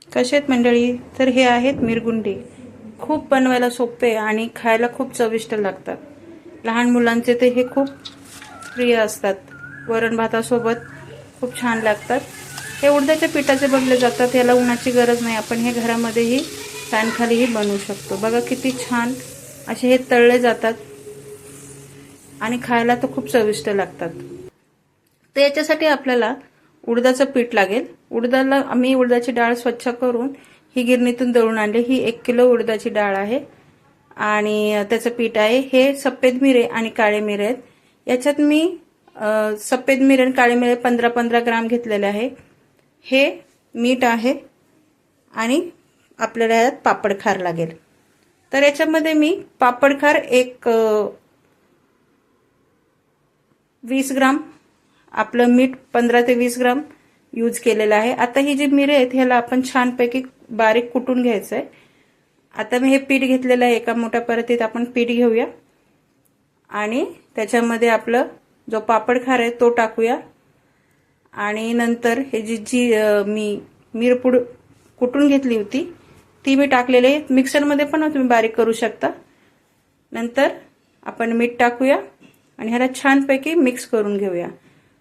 कसे आहेत मंडळी? तर हे आहेत मिरगुंडी. खूप बनवायला सोपे आणि खायला खूप चविष्ट लागतात. लहान मुलांचे ते हे खूप प्रिय असतात. वरण भातासोबत खूप छान लागतात. हे उडदाच्या पिठाचे बनले जातात. याला उन्हाची गरज नाही. आपण हे घरामध्येही फॅन खालीही बनवू शकतो. बघा किती छान असे हे तळले जातात आणि खायला तर खूप चविष्ट लागतात. तर याच्यासाठी आपल्याला उडदाचं पीठ लागेल. आम्ही उडदाची डाळ स्वच्छ करून ही गिरणीतून दळून आणली. ही 1 किलो उडदाची डाळ आहे आणि त्याचं पीठ आहे. हे सफेद मिरे आणि काळे मिरे आहेत. याच्यात मी सफेद मिरे आणि काळे मिरे 15-15 ग्राम घेतलेले आहे. हे मीठ आहे आणि आपल्याला यात पापड खार लागेल. तर याच्यामध्ये मी पापड खार एक 20 ग्राम, आपलं मीठ 15 ते 20 ग्राम यूज केलेलं आहे. आता ही जी मिरे आहेत ह्याला आपण छानपैकी बारीक कुटून घ्यायचं आहे. आता मी हे पीठ घेतलेलं आहे. एका मोठ्या परातीत आपण पीठ घेऊया आणि त्याच्यामध्ये आपलं जो पापड खार आहे तो टाकूया आणि नंतर हे जी मी मिरपूड कुटून घेतली होती ती मी टाकलेली आहे. मिक्सरमध्ये पण तुम्ही बारीक करू शकता. नंतर आपण मीठ टाकूया आणि ह्याला छानपैकी मिक्स करून घेऊया.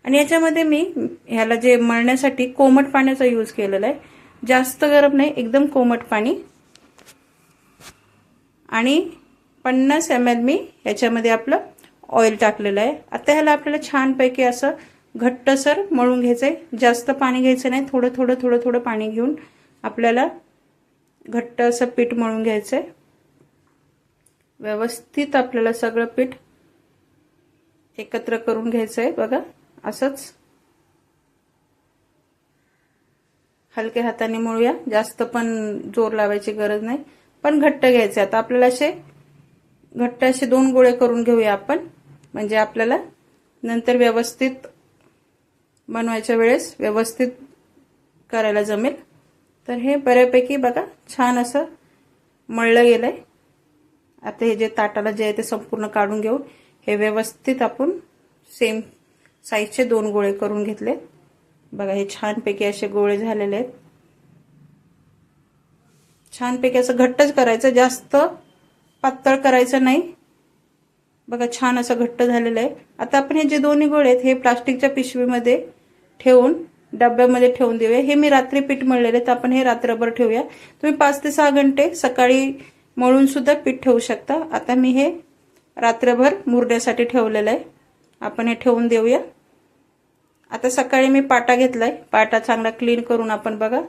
आणि याच्यामध्ये मी ह्याला जे मळण्यासाठी कोमट पाण्याचा यूज केलेला आहे. जास्त गरम नाही, एकदम कोमट पाणी. आणि 50 ml मी याच्यामध्ये आपलं ऑइल टाकलेलं आहे. आता ह्याला आपल्याला छानपैकी असं घट्टसर मळून घ्यायचंय. जास्त पाणी घ्यायचं नाही, थोडं थोडं पाणी घेऊन आपल्याला घट्ट असं पीठ मळून घ्यायचंय. व्यवस्थित आपल्याला सगळं पीठ एकत्र करून घ्यायचंय. बघा असंच हलक्या हाताने मळूया. जास्त पण जोर लावायची गरज नाही, पण घट्ट घ्यायचे. आता आपल्याला घट्ट असे 2 गोळे करून घेऊया आपण, म्हणजे आपल्याला नंतर व्यवस्थित बनवायच्या वेळेस व्यवस्थित करायला जमेल. तर हे बऱ्यापैकी बघा छान असं मळलं गेलंय. आता हे जे ताटाला जे आहे ते संपूर्ण काढून घेऊन हे व्यवस्थित आपण सेम साईजचे 2 गोळे करून घेतले. बघा हे छानपैकी असे गोळे झालेले आहेत. छानपैकी असं घट्टच करायचं, जास्त पातळ करायचं नाही. बघा छान असं घट्ट झालेलं आहे. आता आपण हे जे दोन्ही गोळे आहेत हे प्लास्टिकच्या पिशवीमध्ये ठेवून डब्यामध्ये ठेवून देऊया. हे मी रात्री पीठ मळलेले तर आपण हे रात्रभर ठेवूया. तुम्ही 5 ते 6 घंटे सकाळी मळून सुद्धा पीठ ठेवू शकता. आता मी हे रात्रभर मुरण्यासाठी ठेवलेलं आहे. आपण हे ठेवून देऊया. आता सकाळी मी पाटा घेतलाय. पाटा चांगला क्लीन करून आपण बघा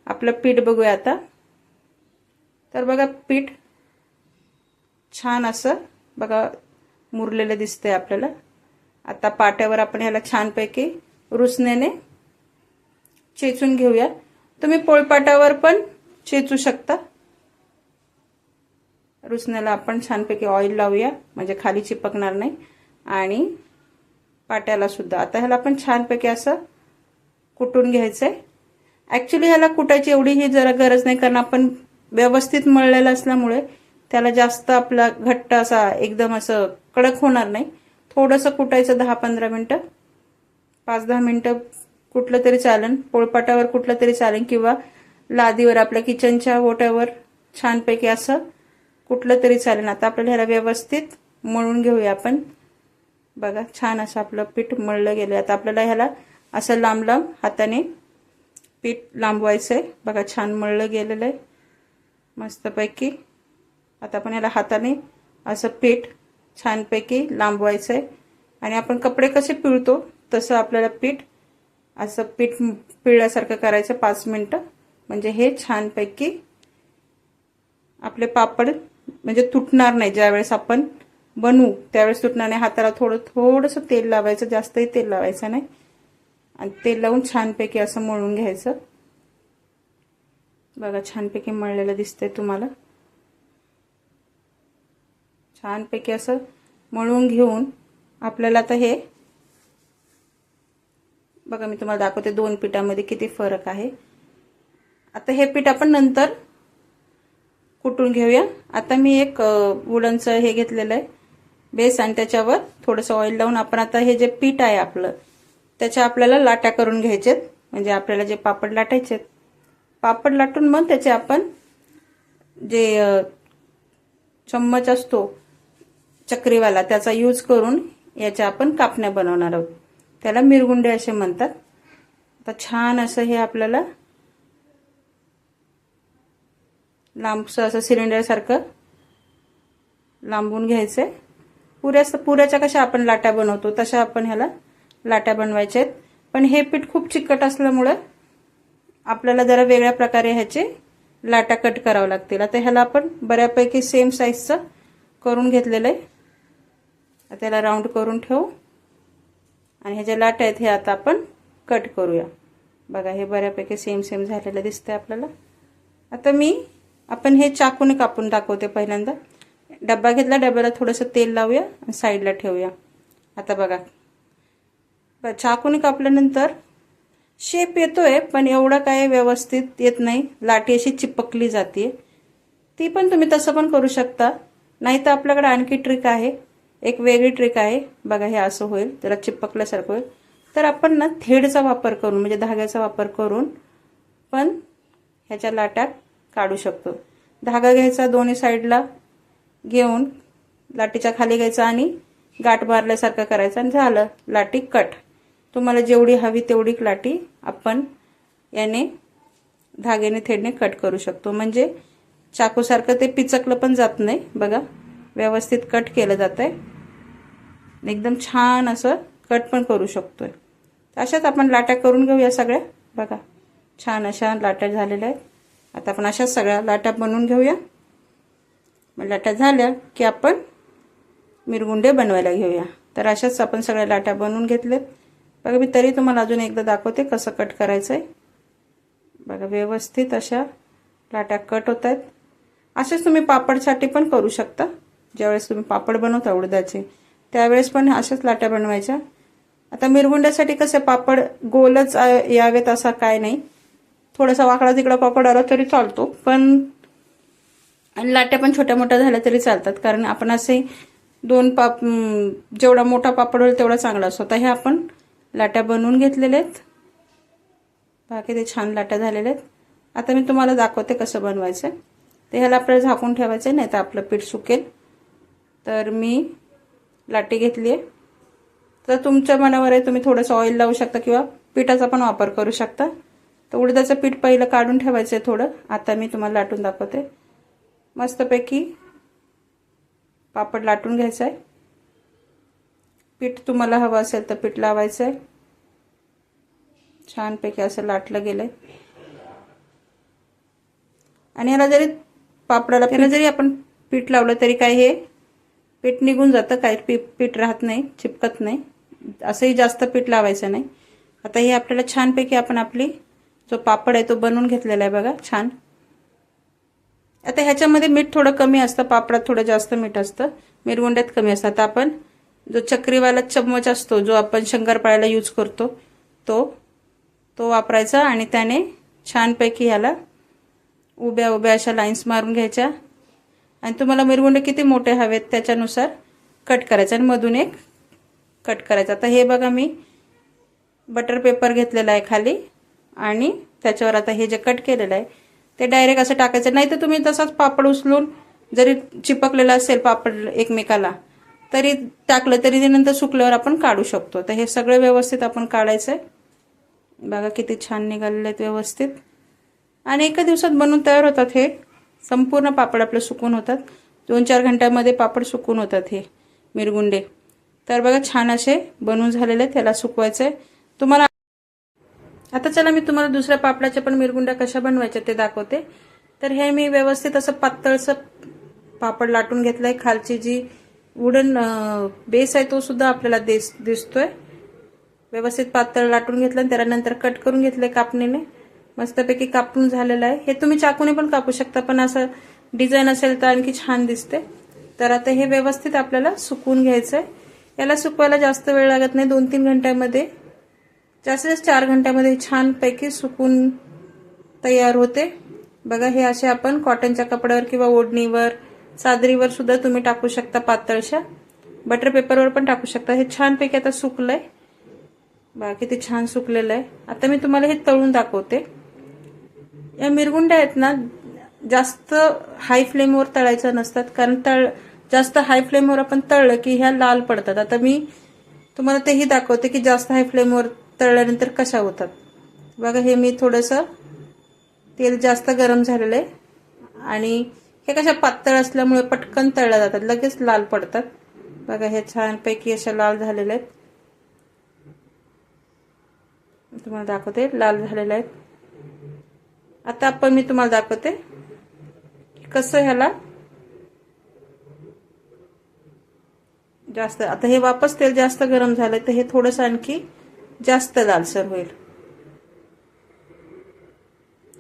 आपलं पीठ बघूया आता. तर बघा पीठ छान असं बघा मुरलेलं दिसतंय आपल्याला. आता पाट्यावर आपण ह्याला छानपैकी रुसण्याने चेचून घेऊया. तुम्ही पोळपाटावर पण चेचू शकता. रुसण्याला आपण छानपैकी ऑइल लावूया म्हणजे खाली चिपकणार नाही. आणि पाट्याला सुद्धा आता ह्याला आपण छानपैकी असं कुटून घ्यायचंय. ऍक्च्युली ह्याला कुटायची एवढी ही जरा गरज नाही, कारण आपण व्यवस्थित मळलेलं असल्यामुळे त्याला जास्त आपला घट्ट असा एकदम असं कडक होणार नाही. थोडंसं कुटायचं 10-15 मिनिटं, 5-10 मिनिटं कुठलं तरी चालेल. पोळपाटावर कुठलं तरी चालेल किंवा लादीवर आपल्या किचनच्या ओट्यावर छानपैकी असं कुठलं तरी चालेल. आता आपल्याला ह्याला व्यवस्थित मळून घेऊया आपण. बघा छान असं आपलं पीठ मळलं गेलं. आता आपल्याला ह्याला असं लांब लांब हाताने पीठ लांबवायचंय. बघा छान मळलं गेलेलं आहे मस्तपैकी. आता आपण ह्याला हाताने असं पीठ छानपैकी लांबवायचंय आणि आपण कपडे कसे पिळतो तसं आपल्याला पीठ असं पीठ पिळल्यासारखं करायचं 5 मिनिटं. म्हणजे हे छानपैकी आपले पापड म्हणजे तुटणार नाही. ज्यावेळेस आपण बनवू त्यावेळेस तुटणार नाही. हाताला थोडंसं तेल लावायचं, जास्तही तेल लावायचं नाही. आणि तेल लावून छानपैकी असं मळून घ्यायचं. बघा छानपैकी मळलेलं दिसतंय तुम्हाला. छानपैकी असं मळून घेऊन आपल्याला आता हे बघा मी तुम्हाला दाखवते 2 पिठामध्ये किती फरक आहे. आता हे पीठ आपण नंतर कुटून घेऊया. आता मी एक वुडनचं हे घेतलेलं आहे बेस आणि त्याच्यावर थोडंसं ऑइल लावून आपण आता हे जे पीठ आहे आपलं त्याच्या आपल्याला लाट्या करून घ्यायचेत. म्हणजे आपल्याला जे पापड लाटायचेत पापड लाटून मग त्याचे आपण जे चम्मच असतो चक्रीवाला त्याचा यूज करून याच्या आपण कापण्या बनवणार आहोत. त्याला मिरगुंडे असे म्हणतात. आता छान असं हे आपल्याला लांबसं असं सिलेंडरसारखं लांबून घ्यायचंय. पुऱ्याच्या कशा आपण लाट्या बनवतो तशा आपण ह्याला लाट्या बनवायच्या आहेत. पण हे पीठ खूप चिकट असल्यामुळे आपल्याला जरा वेगळ्या प्रकारे ह्याचे लाट्या कट करावं लागतील. आता ह्याला आपण बऱ्यापैकी सेम साईजचं करून घेतलेलं आहे. त्याला राऊंड करून ठेवू आणि ह्या ज्या लाट्या आहेत हे आता आपण कट करूया. बघा हे बऱ्यापैकी सेम झालेलं दिसतंय आपल्याला. आता आपण हे चाकूने कापून दाखवते. पहिल्यांदा डब्बा घेतला, डब्याला थोडंसं तेल लावूया आणि साईडला ठेवूया. आता बघा चाकूने कापल्यानंतर शेप येतोय पण एवढा काय व्यवस्थित येत नाही. लाटी अशी चिपकली जाते. ती पण तुम्ही तसं पण करू शकता. नाही तर आपल्याकडे आणखी ट्रिक आहे, एक वेगळी ट्रिक आहे. बघा हे असं होईल, जरा चिपकल्यासारखं होईल. तर आपण ना थ्रेडचा वापर करून म्हणजे धाग्याचा वापर करून पण ह्याच्या लाट्या काढू शकतो. धागा घ्यायचा, दोन्ही साईडला घेऊन लाटीच्या खाली घ्यायचा आणि गाठ मारल्यासारखं करायचं आणि झालं लाटी कट. तुम्हाला जेवढी हवी तेवढी लाटी आपण याने धाग्याने थ्रेडने कट करू शकतो. म्हणजे चाकूसारखं ते पिचकलं पण जात नाही. बघा व्यवस्थित कट केलं जातंय. एकदम छान असं कट पण करू शकतोय. अशाच आपण लाट्या करून घेऊया सगळ्या. बघा छान अशा लाट्या झालेल्या आहेत. आता आपण अशाच सगळ्या लाट्या बनवून घेऊया. मग लाट्या झाल्या की आपण मिरगुंडे बनवायला घेऊया. तर अशाच आपण सगळ्या लाट्या बनवून घेतल्यात. बघा मी तरी तुम्हाला अजून एकदा दाखवते कसं कट करायचं आहे. बघा व्यवस्थित अशा लाट्या कट होत आहेत. असेच तुम्ही पापडसाठी पण करू शकता. ज्यावेळेस तुम्ही पापड बनवता उडदाचे त्यावेळेस पण अशाच लाट्या बनवायच्या. आता मिरगुंड्यासाठी कसे पापड गोलच यावेत असा काय नाही. थोडासा वाकडा तिकडा पापड आला तरी चालतो, पण लाट्या पण छोट्या मोठ्या झाल्या तरी चालतात. कारण आपण असे जेवढा मोठा पापड होईल तेवढा चांगला असतो. आता हे आपण लाट्या बनवून घेतलेल्या आहेत. बाकी ते छान लाट्या झालेल्या आहेत. आता मी तुम्हाला दाखवते कसं बनवायचं. ते ह्याला आपल्याला झाकून ठेवायचं नाही तर आपलं पीठ सुकेल. तर मी लाटी घेतली आहे. तर तुमच्या मनावर आहे, तुम्ही थोडंसं ऑइल लावू शकता किंवा पिठाचा पण वापर करू शकता. तर उडदाचं पीठ पहिलं काढून ठेवायचं आहे थोडं. आता मी तुम्हाला लाटून दाखवते. मस्तपैकी पापड लाटून घ्यायचं आहे. पीठ तुम्हाला हवं असेल तर पीठ लावायचं आहे. छानपैकी असं लाटलं गेलंय. आणि ह्याला जरी आपण पीठ लावलं तरी काय हे पीठ निघून जातं, काही पीठ राहत नाही, चिपकत नाही. असंही जास्त पीठ लावायचं नाही. आता हे आपल्याला छानपैकी आपण आपली जो पापड आहे तो बनवून घेतलेला आहे. बघा छान. आता ह्याच्यामध्ये मीठ थोडं कमी असतं, पापडात थोडं जास्त मीठ असतं, मिरगुंड्यात कमी असतं. आता आपण जो चक्रीवाला चम्मच असतो जो आपण शंकरपाळ्याला यूज करतो तो वापरायचा आणि त्याने छानपैकी ह्याला उभ्या अशा लाईन्स मारून घ्यायच्या. आणि तुम्हाला मिरगुंडे किती मोठे हवेत त्याच्यानुसार कट करायचं आणि मधून एक कट करायचं. आता हे बघा मी बटर पेपर घेतलेला आहे खाली आणि त्याच्यावर आता हे जे कट केलेलं आहे ते डायरेक्ट असं टाकायचं. नाही तर तुम्ही तसाच पापड उचलून जरी चिपकलेला असेल पापड एकमेकाला तरी टाकलं तरी ते नंतर सुकल्यावर आपण काढू शकतो. तर हे सगळं व्यवस्थित आपण काढायचं आहे. बघा किती छान निघालेले आहेत व्यवस्थित. आणि एका दिवसात बनवून तयार होतात. हे संपूर्ण पापड आपले सुकून होतात. 2-4 घंट्यामध्ये पापड सुकून होतात हे मिरगुंडे. तर बघा छान असे बनवून झालेले आहेत. त्याला सुकवायचं आहे तुम्हाला. आता चला मी तुम्हाला दुसऱ्या पापडाच्या पण मिरगुंड्या कशा बनवायच्या ते दाखवते. तर हे मी व्यवस्थित असं पातळसं पापड लाटून घेतलंय. खालची जी वुडन बेस आहे तो सुद्धा आपल्याला दिसतोय. व्यवस्थित पातळ लाटून घेतलं आणि त्याला नंतर कट करून घेतलंय कापणीने. मस्तपैकी कापून झालेलं आहे. हे तुम्ही चाकूने पण कापू शकता, पण असं डिझाईन असेल तर आणखी छान दिसते. तर आता हे व्यवस्थित आपल्याला सुकवून घ्यायचंय. याला सुकवायला जास्त वेळ लागत नाही. 2-3 घंट्यामध्ये, जास्तीत जास्त 4 घंट्यामध्ये छानपैकी सुकून तयार होते. बघा हे असे आपण कॉटनच्या कपड्यावर किंवा ओढणीवर चादरीवर सुद्धा तुम्ही टाकू शकता. पातळशा बटर पेपरवर पण टाकू शकता. हे छानपैकी आता सुकलंय. बघा किती छान सुकलेलं आहे. आता मी तुम्हाला हे तळून दाखवते. या मिरगुंड्या आहेत ना, जास्त हाय फ्लेमवर तळायच्या नसतात, कारण जास्त हाय फ्लेमवर आपण तळलं की ह्या लाल पडतात. आता मी तुम्हाला तेही दाखवते की जास्त हाय फ्लेमवर तळल्यानंतर कशा होतात. बघा, हे मी थोडंसं तेल जास्त गरम झालेलं आहे आणि हे कशा पातळ असल्यामुळे पटकन तळल्या जातात, लगेच लाल पडतात. बघा, हे छानपैकी अशा लाल झालेले आहेत. तुम्हाला दाखवते, लाल झालेले आहेत. आता मी तुम्हाला दाखवते कसं ह्याला जास्त, आता हे वापस तेल जास्त गरम झालंय तर हे थोडंसं आणखी जास्त लालसर होईल.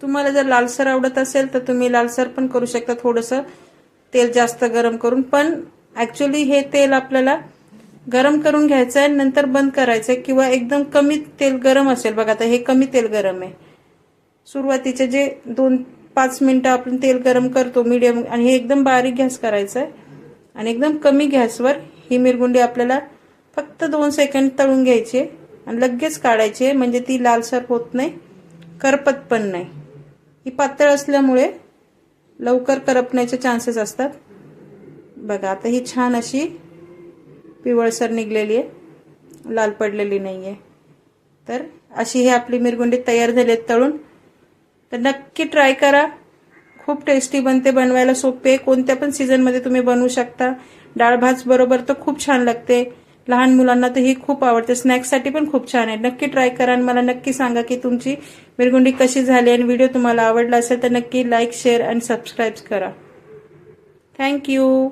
तुम्हाला जर लालसर आवडत असेल तर तुम्ही लालसर पण करू शकता, थोडंसं तेल जास्त गरम करून. पण ऍक्च्युली हे तेल आपल्याला गरम करून घ्यायचं आहे, नंतर बंद करायचंय, किंवा एकदम कमी तेल गरम असेल. बघा, आता हे कमी तेल गरम आहे. सुरुवातीचे जे 2-5 मिनिटं आपण तेल गरम करतो मीडियम, आणि हे एकदम बारीक गॅस करायचा आहे आणि एकदम कमी गॅसवर ही मिरगुंडी आपल्याला फक्त 2 सेकंड तळून घ्यायची आणि लगेच काढायची, म्हणजे ती लालसर होत नाही, करपत पण नाही. ही पातळ असल्यामुळे लवकर करपण्याचे चान्सेस असतात. बघा, आता ही छान अशी पिवळसर निघलेली आहे, लाल पडलेली नाहीये. तर अशी ही आपली मिरगुंडी तयार झाली आहे तळून. तर नक्की ट्राय करा, खूप टेस्टी बनते, बनवायला सोपे. कोणत्या पण सीझनमध्ये तुम्ही बनवू शकता. डाळ भात बरोबर तर खूप छान लागते. लहान मुलांना तर ही खूप आवडते, स्नॅक्ससाठी पण खूप छान आहे. नक्की ट्राय करा आणि मला नक्की सांगा की तुमची मिरगुंडी कशी झाली. आणि व्हिडिओ तुम्हाला आवडला असेल तर नक्की लाईक, शेअर आणि सबस्क्राईब करा. थँक्यू.